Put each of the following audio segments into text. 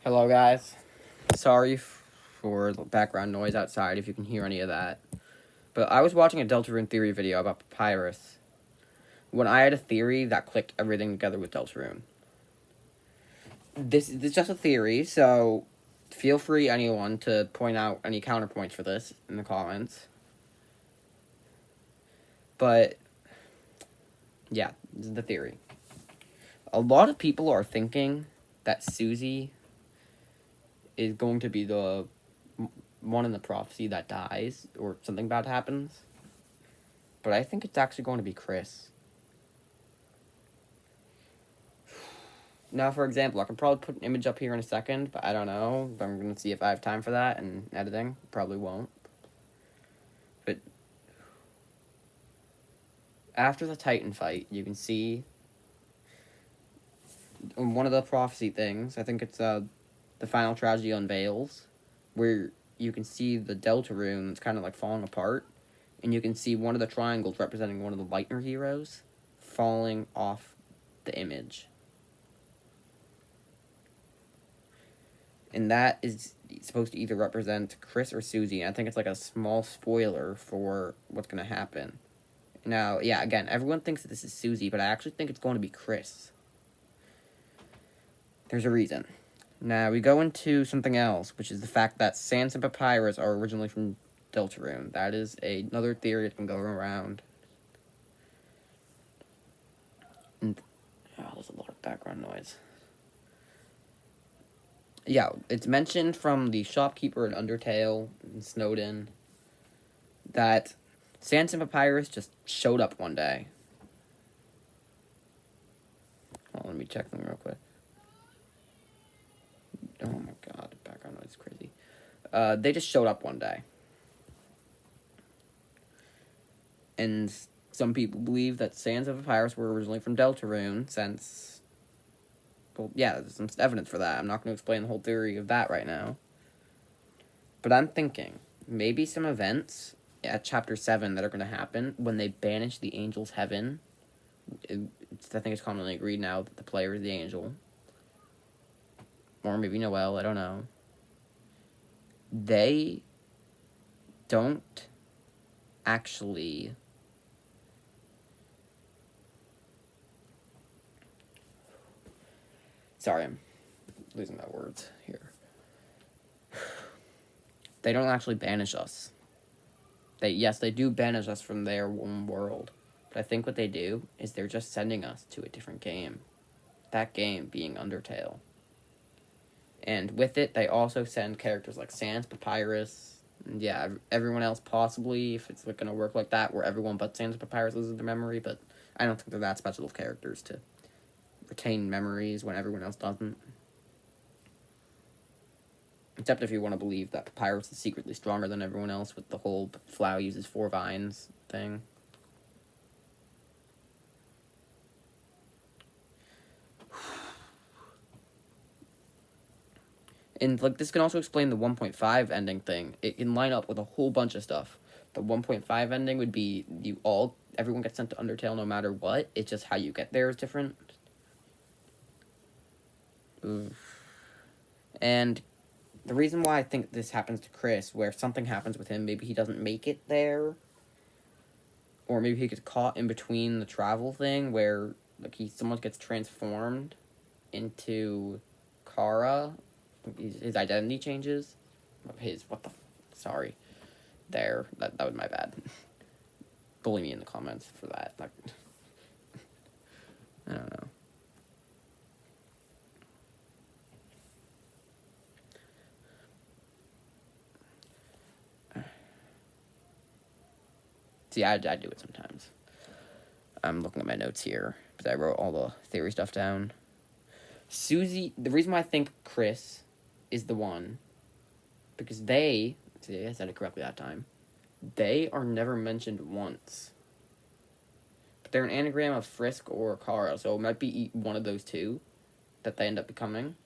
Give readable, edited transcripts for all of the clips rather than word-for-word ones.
Hello, guys. Sorry for the background noise outside if you can hear any of that. But I was watching a Deltarune theory video about papyrus when I had a theory that clicked everything together with Deltarune. This is just a theory, so feel free, anyone, to point out any counterpoints for this in the comments. But, yeah, this is the theory. A lot of people are thinking that Susie is going to be the one in the prophecy that dies, or something bad happens. But I think it's actually going to be Chris. Now, for example, I can probably put an image up here in a second, but I don't know. I'm going to see if I have time for that in editing. Probably won't. But after the Titan fight, you can see one of the prophecy things. I think it's the final tragedy unveils, where you can see the Deltarune that's kind of like falling apart, and you can see one of the triangles representing one of the Lightner heroes falling off the image. And that is supposed to either represent Chris or Susie. And I think it's like a small spoiler for what's going to happen. Now, yeah, again, everyone thinks that this is Susie, but I actually think it's going to be Chris. There's a reason. Now, we go into something else, which is the fact that Sans and Papyrus are originally from Deltarune. That is another theory that's been going around. And, there's a lot of background noise. Yeah, it's mentioned from the shopkeeper in Undertale and Snowden that Sans and Papyrus just showed up one day. Oh, let me check them real quick. Oh my god, the background noise is crazy. They just showed up one day. And some people believe that Sans and Papyrus were originally from Deltarune, since... Well, yeah, there's some evidence for that. I'm not going to explain the whole theory of that right now. But I'm thinking, maybe some events at Chapter 7 that are going to happen when they banish the angel's heaven. I think it's commonly agreed now that the player is the angel. Or maybe Noelle, I don't know. They don't actually... Sorry, I'm losing my words here. They don't actually banish us. Yes, they do banish us from their one world. But I think what they do is they're just sending us to a different game. That game being Undertale. And with it, they also send characters like Sans, Papyrus, and yeah, everyone else possibly, if it's going to work like that, where everyone but Sans and Papyrus loses their memory, but I don't think they're that special of characters to retain memories when everyone else doesn't. Except if you want to believe that Papyrus is secretly stronger than everyone else with the whole Flower uses 4 vines thing. And, like, this can also explain the 1.5 ending thing. It can line up with a whole bunch of stuff. The 1.5 ending would be everyone gets sent to Undertale no matter what. It's just how you get there is different. And the reason why I think this happens to Chris, where something happens with him, maybe he doesn't make it there, or maybe he gets caught in between the travel thing, where like someone gets transformed into Kara, his identity changes. Sorry, that was my bad. Bully me in the comments for that. Like, I don't know. See, I do it sometimes. I'm looking at my notes here, because I wrote all the theory stuff down. Susie, the reason why I think Chris is the one, because I said it correctly that time, they are never mentioned once. But they're an anagram of Frisk or Kara, so it might be one of those two that they end up becoming.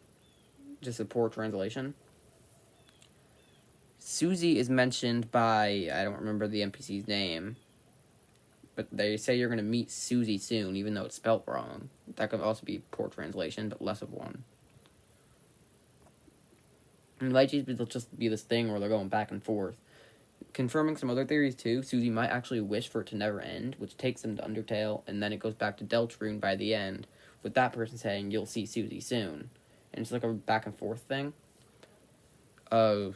Just a poor translation. Susie is mentioned by, I don't remember the NPC's name, but they say you're going to meet Susie soon, even though it's spelt wrong. That could also be poor translation, but less of one. it might just be this thing where they're going back and forth. Confirming some other theories too, Susie might actually wish for it to never end, which takes them to Undertale, and then it goes back to Deltarune by the end, with that person saying, "You'll see Susie soon." And it's like a back and forth thing. But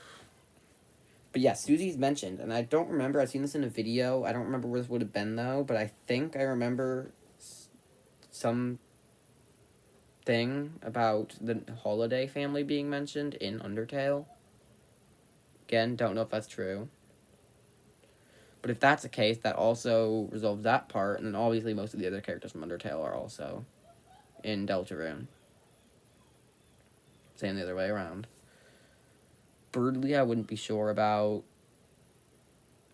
yeah, Susie's mentioned, and I don't remember, I've seen this in a video, I don't remember where this would have been though, but I think I remember some thing about the Holiday family being mentioned in Undertale. Again, don't know if that's true. But if that's the case, that also resolves that part, and then obviously most of the other characters from Undertale are also in Deltarune. Same the other way around. Birdly, I wouldn't be sure about.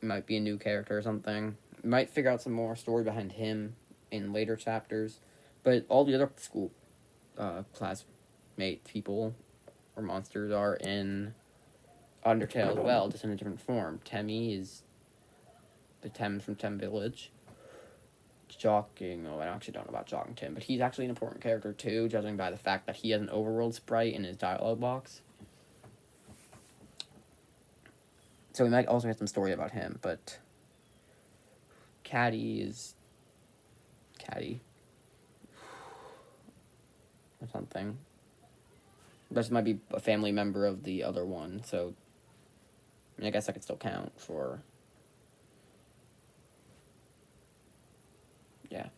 Might be a new character or something. Might figure out some more story behind him in later chapters. But all the other school classmate people or monsters are in Undertale as well, just in a different form. Temmie is the Tem from Tem Village. I actually don't know about Jock and Tim, but he's actually an important character too, judging by the fact that he has an overworld sprite in his dialogue box. So we might also have some story about him, but Caddy is Caddy or something. This might be a family member of the other one, so I guess I could still count for. Yeah.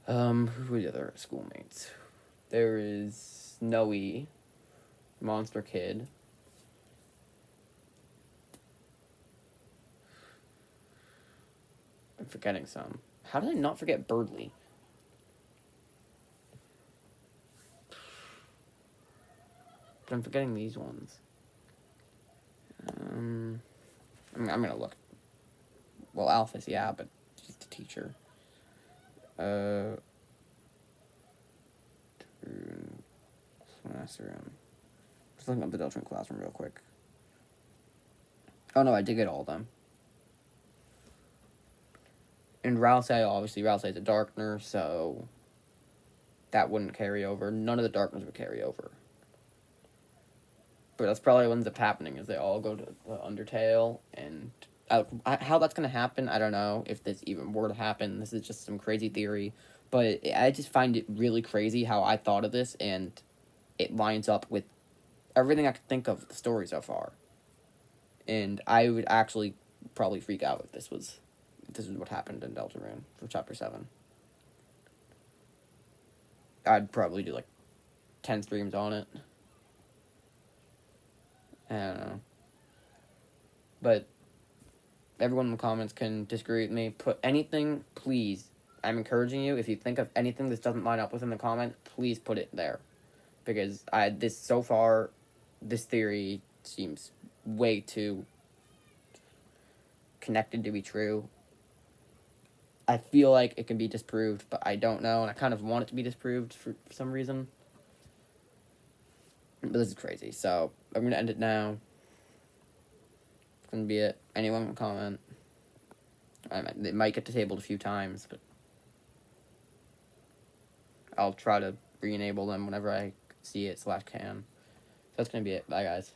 Who are the other schoolmates? There is Noe, Monster Kid. I'm forgetting some. How did I not forget Birdly? But I'm forgetting these ones. I'm gonna look. Well, Alphys, yeah, but she's the teacher. Classroom. Just looking up the Deltarune classroom real quick. Oh no, I did get all of them. And Ralsei, obviously, Ralsei is a Darkner, so that wouldn't carry over. None of the Darkners would carry over. But that's probably what ends up happening, is they all go to the Undertale, and how that's going to happen, I don't know, if this even were to happen. This is just some crazy theory. But I just find it really crazy how I thought of this, and it lines up with everything I could think of the story so far. And I would actually probably freak out if this is what happened in Deltarune for Chapter 7. I'd probably do like 10 streams on it. I don't know. But everyone in the comments can disagree with me. Put anything, please. I'm encouraging you. If you think of anything that doesn't line up within the comment, please put it there. Because this theory seems way too connected to be true. I feel like it can be disproved, but I don't know, and I kind of want it to be disproved for some reason. But this is crazy, so I'm going to end it now. It's going to be it. Anyone can comment. They might get disabled a few times, but I'll try to re-enable them whenever I see it /can. So that's going to be it. Bye, guys.